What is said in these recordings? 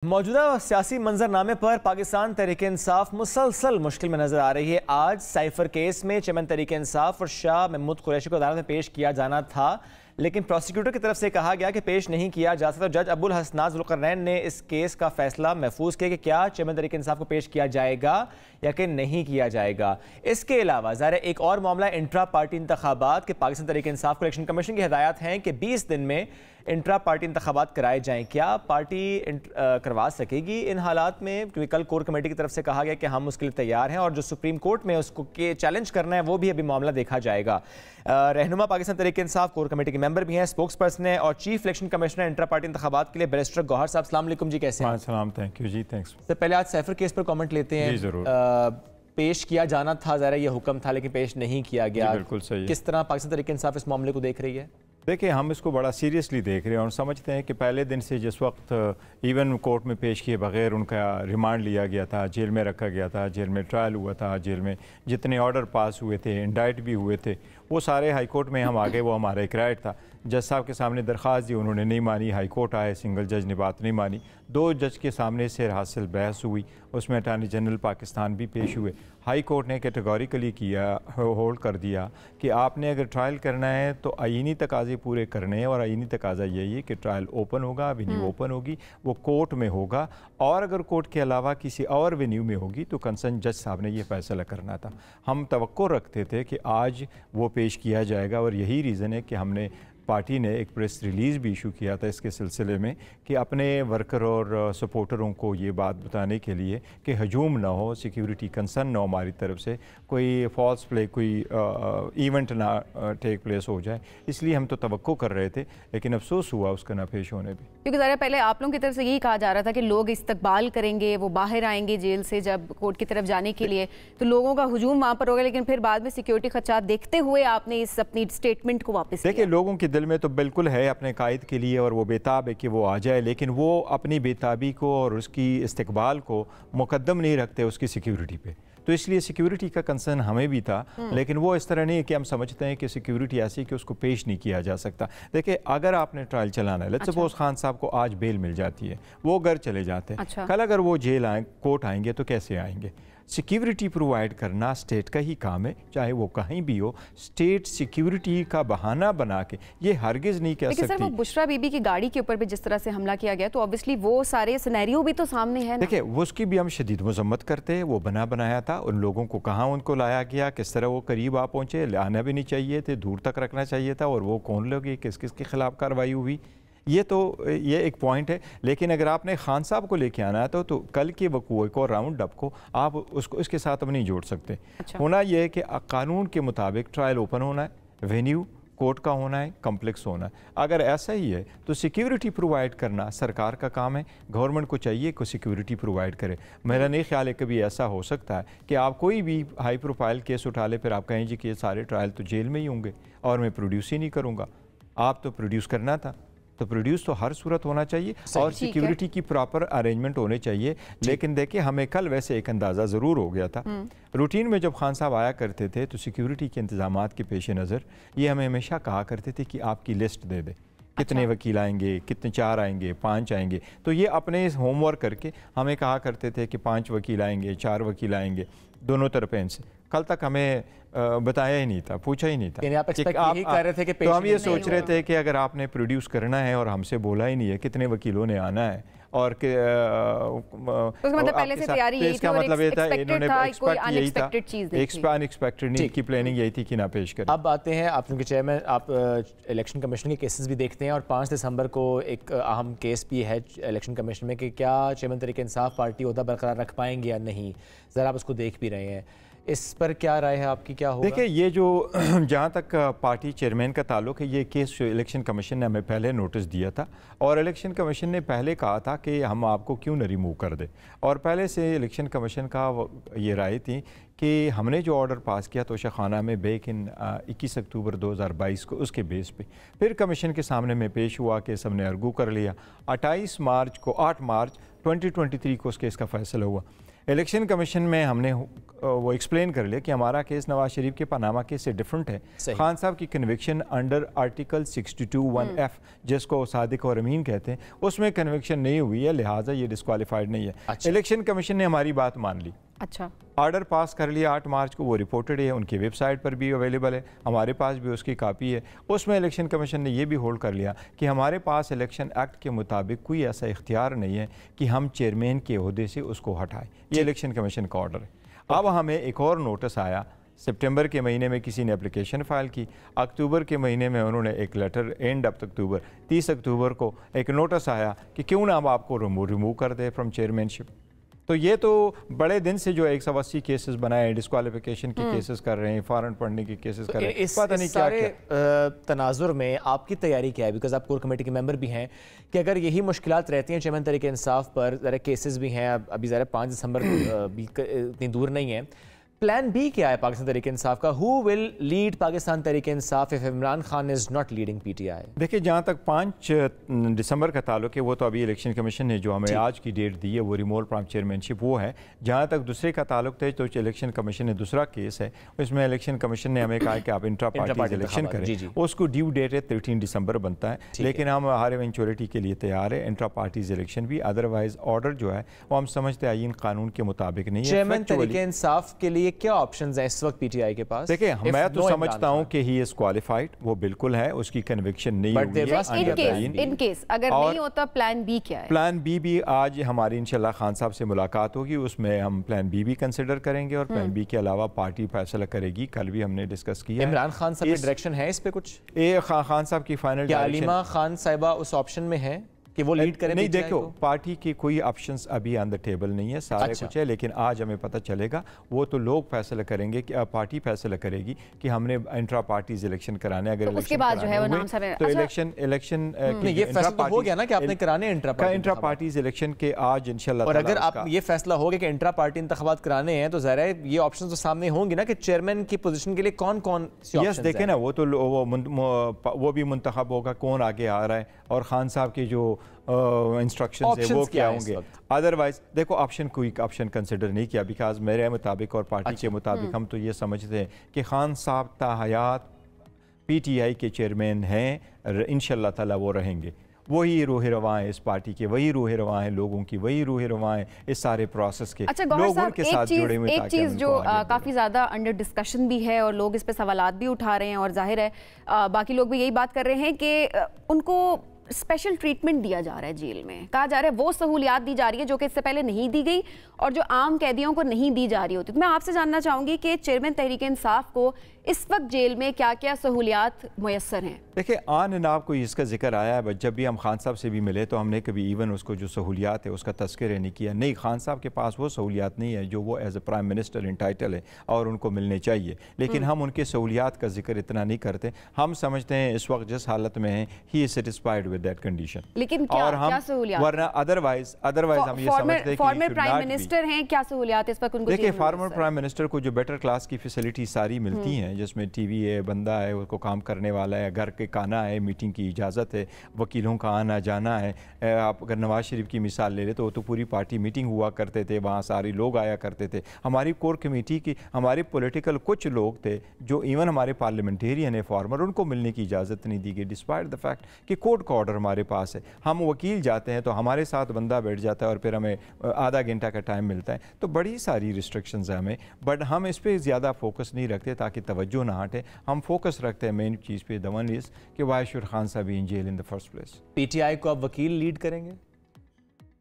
मौजूदा सियासी मंजरनामे पर पाकिस्तान तहरीक इंसाफ मुसलसल मुश्किल में नजर आ रही है। आज साइफर केस में चेयरमैन तहरीक इंसाफ और शाह महमूद कुरैशी को अदालत में पेश किया जाना था, लेकिन प्रोसिक्यूटर की तरफ से कहा गया कि पेश नहीं किया जा सकता। जज अबुल हसनात जुल्करनैन ने इस केस का फैसला महफूज किया कि क्या चेयरमैन तहरीक इंसाफ को पेश किया जाएगा या कि नहीं किया जाएगा। इसके अलावा ज़ाहिर एक और मामला इंट्रा पार्टी इंतखाबात के पाकिस्तान तहरीक इंसाफ को इलेक्शन कमीशन की हिदायत हैं कि 20 दिन में इंट्रा पार्टी इंतखाबात कराए जाएं। क्या पार्टी करवा सकेगी इन हालात में? क्योंकि कल कोर कमेटी की तरफ से कहा गया कि हम उसके लिए तैयार हैं और जो सुप्रीम कोर्ट में उसको के चैलेंज करना है वो भी अभी मामला देखा जाएगा। रहनुमा पाकिस्तान तहरीक इंसाफ कोर कमेटी के मेंबर भी हैं, स्पोक्स पर्सन है और chief election commissioner intra party इंतखाबात के लिए बैरिस्टर गौहर साहब। अस्सलाम वालेकुम जी, कैसे हैं? सलाम, थैंक यू जी, थैंक्स। तो पहले आज साइफर केस पर कमेंट लेते हैं। जरूर। पेश किया जाना था, ज़रा ये हुक्म था लेकिन पेश नहीं किया गया। बिल्कुल सही। किस तरह पाकिस्तान तहरीक इंसाफ इस मामले को देख रही है? देखिए, हम इसको बड़ा सीरियसली देख रहे हैं और समझते हैं कि पहले दिन से जिस वक्त इवन कोर्ट में पेश किए बगैर उनका रिमांड लिया गया था, जेल में रखा गया था, जेल में ट्रायल हुआ था, जेल में जितने ऑर्डर पास हुए थे, इंडाइट भी हुए थे, वो सारे हाई कोर्ट में हम आ गए। वो हमारा एक राइट था। जज साहब के सामने दरख्वास्त दी, उन्होंने नहीं मानी। हाई कोर्ट आए, सिंगल जज ने बात नहीं मानी। 2 जज के सामने से हासिल बहस हुई, उसमें अटॉर्नी जनरल पाकिस्तान भी पेश हुए। हाई कोर्ट ने कैटेगोरिकली किया, होल्ड कर दिया कि आपने अगर ट्रायल करना है तो आईनी तकाजे पूरे करने हैं और आईनी तकाजा यही है कि ट्रायल ओपन होगा, वेन्यू ओपन होगी, वो कोर्ट में होगा और अगर कोर्ट के अलावा किसी और वेन्यू में होगी तो कंसर्न जज साहब ने ये फैसला करना था। हम तवक्को रखते थे कि आज वो पेश किया जाएगा और यही रीज़न है कि हमने पार्टी ने एक प्रेस रिलीज़ भी इशू किया था इसके सिलसिले में कि अपने वर्कर और सपोर्टरों को ये बात बताने के लिए कि हजूम ना हो, सिक्योरिटी कंसर्न ना हो हमारी तरफ से, कोई फॉल्स प्ले, कोई इवेंट ना टेक प्लेस हो जाए। इसलिए हम तो तवक्को कर रहे थे, लेकिन अफसोस हुआ उसका ना पेश होने भी। क्योंकि ज़रा पहले आप लोगों की तरफ से यही कहा जा रहा था कि लोग इस्तकबाल करेंगे, वो बाहर आएंगे जेल से जब कोर्ट की तरफ जाने के लिए, तो लोगों का हजूम वहाँ पर होगा, लेकिन फिर बाद में सिक्योरिटी खदशात देखते हुए आपने इस अपनी स्टेटमेंट को वापस देखिए, लोगों के दिल में तो बिल्कुल है अपने कायद के लिए और वो बेताब है कि वो आ जाए, लेकिन वो अपनी बेताबी को और उसकी इस्तकबाल को मुकद्दम नहीं रखते उसकी सिक्योरिटी पे। तो इसलिए सिक्योरिटी का कंसर्न हमें भी था, लेकिन वो इस तरह नहीं है कि हम समझते हैं कि सिक्योरिटी ऐसी कि उसको पेश नहीं किया जा सकता। देखिए, अगर आपने ट्रायल चलाना है, लेट्स सपोज खान साहब को आज बेल मिल जाती है, वो घर चले जाते हैं, कल अगर वो जेल आए, कोर्ट आएंगे तो कैसे आएंगे? सिक्योरिटी प्रोवाइड करना स्टेट का ही काम है, चाहे वो कहीं भी हो। स्टेट सिक्योरिटी का बहाना बना के ये हरगिज़ नहीं कह सकती। सर, वो बुशरा बीबी की गाड़ी के ऊपर भी जिस तरह से हमला किया गया, तो ऑब्वियसली वो सारे सिनेरियो भी तो सामने है ना। देखिए, वो उसकी भी हम शदीद मजम्मत करते हैं। वो बना बनाया था, उन लोगों को कहाँ उनको लाया गया, किस तरह वो करीब आ पहुँचे, लाना भी नहीं चाहिए थे, दूर तक रखना चाहिए था, और वो कौन लोग, किस किस के खिलाफ कार्रवाई हुई, ये एक पॉइंट है। लेकिन अगर आपने खान साहब को लेके आना है तो कल के वकूए को, राउंड अप को आप उसको इसके साथ अब नहीं जोड़ सकते। होना यह है कि कानून के मुताबिक ट्रायल ओपन होना है, वेन्यू कोर्ट का होना है, कम्प्लेक्स होना है। अगर ऐसा ही है तो सिक्योरिटी प्रोवाइड करना सरकार का काम है। गवर्नमेंट को चाहिए कि सिक्योरिटी प्रोवाइड करे। मेरा नहीं ख्याल है कभी ऐसा हो सकता है कि आप कोई भी हाई प्रोफाइल केस उठा ले, फिर आप कहें जी कि ये सारे ट्रायल तो जेल में ही होंगे और मैं प्रोड्यूस ही नहीं करूँगा। आप तो प्रोड्यूस करना था, तो प्रोड्यूस तो हर सूरत होना चाहिए और सिक्योरिटी की प्रॉपर अरेंजमेंट होने चाहिए। लेकिन देखिए, हमें कल वैसे एक अंदाज़ा ज़रूर हो गया था। रूटीन में जब खान साहब आया करते थे तो सिक्योरिटी के इंतजामात के पेश नज़र ये हमें हमेशा कहा करते थे कि आपकी लिस्ट दे दे, कितने वकील आएंगे, कितने 4 आएंगे, 5 आएंगे। तो ये अपने होमवर्क करके हमें कहा करते थे कि 5 वकील आएंगे, 4 वकील आएंगे, दोनों तरफें से। कल तक हमें बताया ही नहीं था, पूछा ही नहीं था। आप कर रहे थे कि तो हम ये सोच रहे थे कि अगर आपने प्रोड्यूस करना है और हमसे बोला ही नहीं है कितने वकीलों ने आना है और मतलब पहले से तैयारी यही थी, मतलब ये था इन्होंने अनएक्सपेक्टेड नीड की प्लानिंग यही थी कि ना पेश करें। अब आते हैं, आप क्योंकि चेयरमैन, आप इलेक्शन कमीशन के केसेस भी देखते हैं और 5 दिसंबर को एक अहम केस भी है इलेक्शन कमीशन में कि क्या चेयरमैन तहरीक इंसाफ पार्टी ओहदा बरकरार रख पाएंगे या नहीं। ज़रा आप उसको देख भी रहे हैं, इस पर क्या राय है आपकी, क्या होगा? देखिए, ये जो जहाँ तक पार्टी चेयरमैन का ताल्लुक है, ये केस इलेक्शन कमीशन ने हमें पहले नोटिस दिया था और इलेक्शन कमीशन ने पहले कहा था कि हम आपको क्यों न रिमूव कर दें। और पहले से इलेक्शन कमीशन का ये राय थी कि हमने जो ऑर्डर पास किया तोशाखाना में बैक इन 21 अक्टूबर 2022 को, उसके बेस पे फिर कमीशन के सामने में पेश हुआ, केस हमने अर्गू कर लिया। 8 मार्च 2023 को उस केस का फैसला हुआ। इलेक्शन कमीशन में हमने वो एक्सप्लेन कर लिया कि हमारा केस नवाज शरीफ के पनामा केस से डिफरेंट है। खान साहब की कन्विक्शन अंडर आर्टिकल 62(1)(f जिसको सादिक और अमीन कहते हैं, उसमें कन्विक्शन नहीं हुई है, लिहाजा ये डिस्क्वालीफाइड नहीं है। इलेक्शन कमीशन ने हमारी बात मान ली। अच्छा, आर्डर पास कर लिया 8 मार्च को, वो रिपोर्टेड है, उनकी वेबसाइट पर भी अवेलेबल है, हमारे पास भी उसकी कापी है। उसमें इलेक्शन कमीशन ने ये भी होल्ड कर लिया कि हमारे पास इलेक्शन एक्ट के मुताबिक कोई ऐसा इख्तियार नहीं है कि हम चेयरमैन के ओहदे से उसको हटाएं। ये इलेक्शन कमीशन का ऑर्डर है। अब हमें एक और नोटिस आया, सितंबर के महीने में किसी ने एप्लीकेशन फ़ाइल की, अक्टूबर के महीने में उन्होंने एक लेटर, एंड ऑफ अक्टूबर 30 अक्टूबर को एक नोटिस आया कि क्यों ना हम आपको रिमूव कर दे फ्रॉम चेयरमैनशिप। तो ये तो बड़े दिन से जो 180 केसेस बनाए, डिस्क्वालिफिकेशन के केसेस कर रहे हैं, फॉरेन पढ़ने के केसेस कर रहे हैं, पता नहीं क्या क्या। तनाजुर में आपकी तैयारी क्या है? बिकॉज आप कोर कमेटी के मेंबर भी हैं, कि अगर यही मुश्किलात रहती हैं चेयरमैन तहरीक इंसाफ पर, ज़रा केसेस भी हैं, अभी ज़रा 5 दिसंबर भी इतनी दूर नहीं है, प्लान बी क्या है पाकिस्तान तहरीक इंसाफ का? Who will lead Pakistan Tehreek Insaf if Imran Khan is not leading PTI? देखिए, जहाँ तक 5 दिसंबर का ताल्लुक है, वो तो अभी इलेक्शन कमीशन ने जो हमें आज की डेट दी है वो रिमूवल फ्रॉम चेयरमैनशिप वो है। जहाँ तक दूसरे का ताल्लुक है, तो इलेक्शन कमीशन ने दूसरा केस है, उसमें इलेक्शन कमीशन ने हमें कहा कि आप इंट्रा पार्टी इलेक्शन करें। उसको ड्यू डेट है 13 दिसंबर बनता है, लेकिन हम हर इवेंचुअलिटी के लिए तैयार है, इंट्रा पार्टीज इलेक्शन भी। अदरवाइज ऑर्डर जो है वो हम समझते हैं आईन कानून के मुताबिक नहीं है। चेयरमैन तहरीक इंसाफ के लिए क्या ऑप्शंस हैं इस वक्त पीटीआई के पास? देखिए, मैं तो समझता हूं कि ही इज क्वालिफाइड, वो बिल्कुल है, उसकी कन्विक्शन नहीं हुई है। इन केस अगर नहीं होता, प्लान बी क्या है? प्लान बी भी आज हमारी इंशाल्लाह खान साहब से मुलाकात होगी, उसमें हम प्लान बी भी कंसिडर करेंगे, और प्लान बी के अलावा पार्टी फैसला करेगी। कल भी हमने डिस्कस किया। इमरान खान साहब की डायरेक्शन है इस पे कुछ? खान साहब की फाइनल डायरेक्शन, अलीमा खान साहिबा उस ऑप्शन में है कि वो लीड करें? नहीं, देखो, पार्टी की कोई ऑप्शंस अभी ऑन द टेबल नहीं है, सारे कुछ है, लेकिन आज हमें पता चलेगा। वो तो लोग फैसला करेंगे कि पार्टी फैसला करेगी कि हमने इंट्रा पार्टीज इलेक्शन कराने। अगर तो उसके बाद जो है वो नाम सब तो इलेक्शन ये फैसला हो गया ना कि आपने कराने इंट्रा पार्टीज इलेक्शन के आज इंशाल्लाह। और अगर आप ये फैसला हो गया कि इंट्रा पार्टी इंतखाबात कराने हैं, तो ज़ाहिर है ये ऑप्शन तो सामने होंगे ना कि चेयरमैन की पोजीशन के लिए कौन कौन सी ऑप्शंस हैं? देखे ना, वो तो वो भी मुंतखब होगा कौन आगे आ रहा है, और खान साहब की जो इंस्ट्रक्शंस है वो क्या होंगे। अदरवाइज देखो, कोई ऑप्शन कंसिडर नहीं किया, बिकॉज मेरे मुताबिक और पार्टी के मुताबिक हम तो ये समझते हैं कि खान साहब ताहयात पीटीआई के चेयरमैन हैं, इंशाल्लाह ताला वो रहेंगे। वही रूह रवां है इस पार्टी के, वही रूह रवां है लोगों की, वही रूह रवां है इस सारे प्रोसेस के। अच्छा गौहर साहब, एक चीज़ जो काफ़ी ज़्यादा अंडर डिस्कशन भी है और लोग इस पे सवालात भी उठा रहे हैं, और जाहिर है बाकी लोग भी यही बात कर रहे हैं कि उनको स्पेशल ट्रीटमेंट दिया जा रहा है जेल में। कहा जा रहा है वो सहूलियात दी जा रही है जो कि इससे पहले नहीं दी गई और जो आम कैदियों को नहीं दी जा रही होती। तो मैं आपसे जानना चाहूँगी कि चेयरमैन तहरीक इंसाफ को इस वक्त जेल में क्या क्या सहूलियात मुयस्सर हैं? देखिए, आन एंड ऑफ कोई इसका जिक्र आया है, जब भी हम खान साहब से भी मिले तो हमने कभी इवन उसको जो सहूलियात है उसका तस्करा नहीं किया। नहीं, खान साहब के पास वो सहूलियात नहीं है जो वो as a prime minister entitle है और उनको मिलने चाहिए, लेकिन हम उनके सहूलियात का जिक्र इतना नहीं करते। हम समझते हैं इस वक्त जिस हालत में है, he is satisfied with that condition. लेकिन क्या सहूलियात, वरना अदरवाइज हम ये समझते हैं कि फॉर्मर प्राइम मिनिस्टर हैं, क्या सहूलियात इस वक्त उनको? देखिए, फॉर्मर प्राइम मिनिस्टर को जो बेटर क्लास की फैसिलिटी सारी मिलती हैं, जिसमें टीवी है, बंदा है, उसको काम करने वाला है, घर के खाना है, मीटिंग की इजाज़त है, वकीलों का आना जाना है। आप अगर नवाज शरीफ की मिसाल ले ले तो वो तो पूरी पार्टी मीटिंग हुआ करते थे, वहाँ सारे लोग आया करते थे। हमारी कोर कमेटी की, हमारे पॉलिटिकल कुछ लोग थे जो इवन हमारे पार्लियामेंटेरियन है फॉर्मर, उनको मिलने की इजाज़त नहीं दी गई, डिस्पाइट द फैक्ट कि कोर्ट का ऑर्डर हमारे पास है। हम वकील जाते हैं तो हमारे साथ बंदा बैठ जाता है और फिर हमें आधा घंटा का टाइम मिलता है। तो बड़ी सारी रिस्ट्रिक्शंस हैं हमें, बट हम इस पर ज़्यादा फोकस नहीं रखते ताकि तवज्जो ना हटे। हम फोकस रखते हैं मेन चीज़ पे, द वन इज कि why should Khan Sahab in jail in the first place. PTI को अब वकील लीड करेंगे?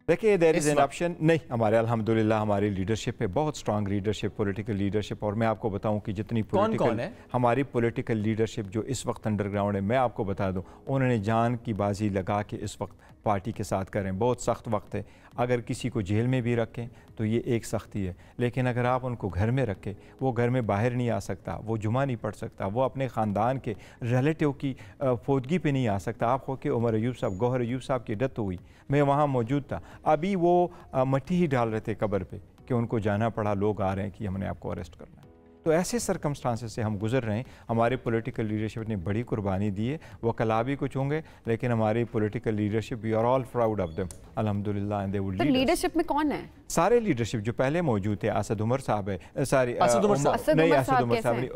देखिए, देयर इज़ एन ऑप्शन नहीं। हमारे अल्हम्दुलिल्लाह हमारी लीडरशिप है, बहुत स्ट्रांग लीडरशिप, पॉलिटिकल लीडरशिप। और मैं आपको बताऊं कि जितनी कौन है हमारी पॉलिटिकल लीडरशिप जो इस वक्त अंडरग्राउंड है, मैं आपको बता दूं, उन्होंने जान की बाजी लगा के इस वक्त पार्टी के साथ करें। बहुत सख्त वक्त है, अगर किसी को जेल में भी रखें तो ये एक सख्ती है, लेकिन अगर आप उनको घर में रखें, वो घर में बाहर नहीं आ सकता, वो जुमा नहीं पढ़ सकता, वो अपने ख़ानदान के रिलेटिव की फौदगी पे नहीं आ सकता। आप हो के उमर अयूब साहब, गौहर अयूब साहब की डेथ हुई, मैं वहाँ मौजूद था, अभी वो मट्टी ही डाल रहे थे कब्र पे कि उनको जाना पड़ा, लोग आ रहे हैं कि हमने आपको अरेस्ट करना है। तो ऐसे सरकमस्टांसेस से हम गुजर रहे हैं। हमारी पॉलिटिकल लीडरशिप ने बड़ी कुर्बानी दी है, वो कला भी कुछ होंगे, लेकिन हमारी political leadership we are all proud of them अल्हम्दुलिल्लाह and they will lead. Leadership में कौन है? सारे लीडरशिप जो पहले मौजूद थे, असद उमर साहब है, सारी असद उमर साहब नहीं, असद उमर साहब नहीं,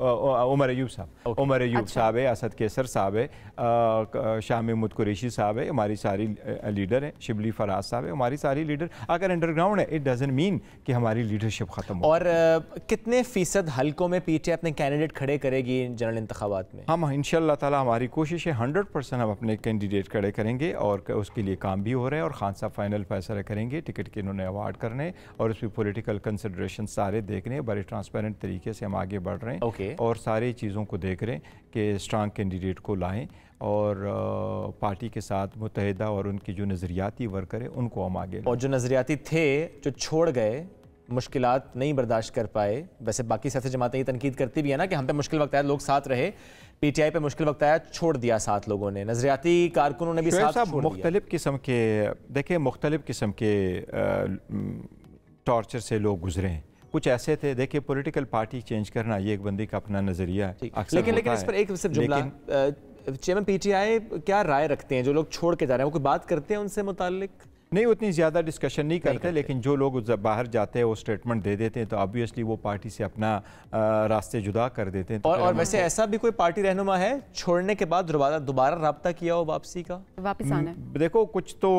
उमर अयूब साहब, उमर अयूब साहब है, असद केसर साहब है, शाह महमूद कुरैशी साहब है, हमारी सारी लीडर है, शिबली फराज साहब है, हमारी सारी लीडर। अगर अंडरग्राउंड है इट डजंट मीन कि हमारी लीडरशिप खत्म हो। और कितने फीसद हलकों में पीटीआई अपने कैंडिडेट खड़े करेगी जनरल इंतखाबात में? हम इंशाअल्लाह ताला हमारी कोशिश है 100% हम अपने कैंडिडेट खड़े करेंगे और उसके लिए काम भी हो रहे हैं और खान साहब फाइनल फैसला करेंगे, टिकट के इन्होंने अवार्ड करने और उसमें पॉलिटिकल कंसिडरेशन सारे देख रहे हैं, बड़े ट्रांसपेरेंट तरीके से हम आगे बढ़ रहे हैं और सारी चीज़ों को देख रहे हैं कि स्ट्रांग कैंडिडेट को लाएं और पार्टी के साथ मुत्तहिदा और उनकी जो नज़रियाती वर्कर है उनको हम आगे। और जो नज़रियाती थे जो छोड़ गए, मुश्किलात नहीं बर्दाश्त कर पाए, वैसे बाकी सियासी जमातें ये तनकीद करती भी है ना कि हम पे मुश्किल वक्त आया, लोग साथ रहे, पीटीआई पे मुश्किल वक्त आया, छोड़ दिया साथ लोगों ने, नज़रियाती कारकुनों ने भी साथ छोड़ दिया। मुख्तलिफ किस्म के देखिए, मुख्तलिफ किस्म के टॉर्चर से लोग गुजरे हैं। कुछ ऐसे थे, देखिए पॉलिटिकल पार्टी चेंज करना ये एक बंदे का अपना नज़रिया है, लेकिन इस पर एक सिर्फ जुमला, चेयरमैन पीटीआई क्या राय रखते हैं जो लोग छोड़ के जा रहे हैं? वो कोई बात करते हैं उनसे मुताल्लिक? नहीं, उतनी ज़्यादा डिस्कशन नहीं करते, लेकिन जो लोग बाहर जाते हैं वो स्टेटमेंट दे देते हैं तो ऑब्वियसली वो पार्टी से अपना रास्ते जुदा कर देते हैं। तो और वैसे ऐसा भी कोई पार्टी रहनुमा है छोड़ने के बाद दोबारा राब्ता किया हो वापसी का? वापस आना? देखो कुछ तो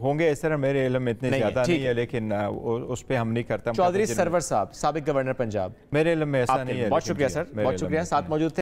होंगे इस तरह, मेरे इल्म में इतने ज़्यादा नहीं है, लेकिन उस पर हम नहीं करते। चौधरी सरवर साहब, साबिक गवर्नर पंजाब, मेरे इल्म में ऐसा नहीं है। बहुत शुक्रिया सर, बहुत शुक्रिया, साथ मौजूद थे।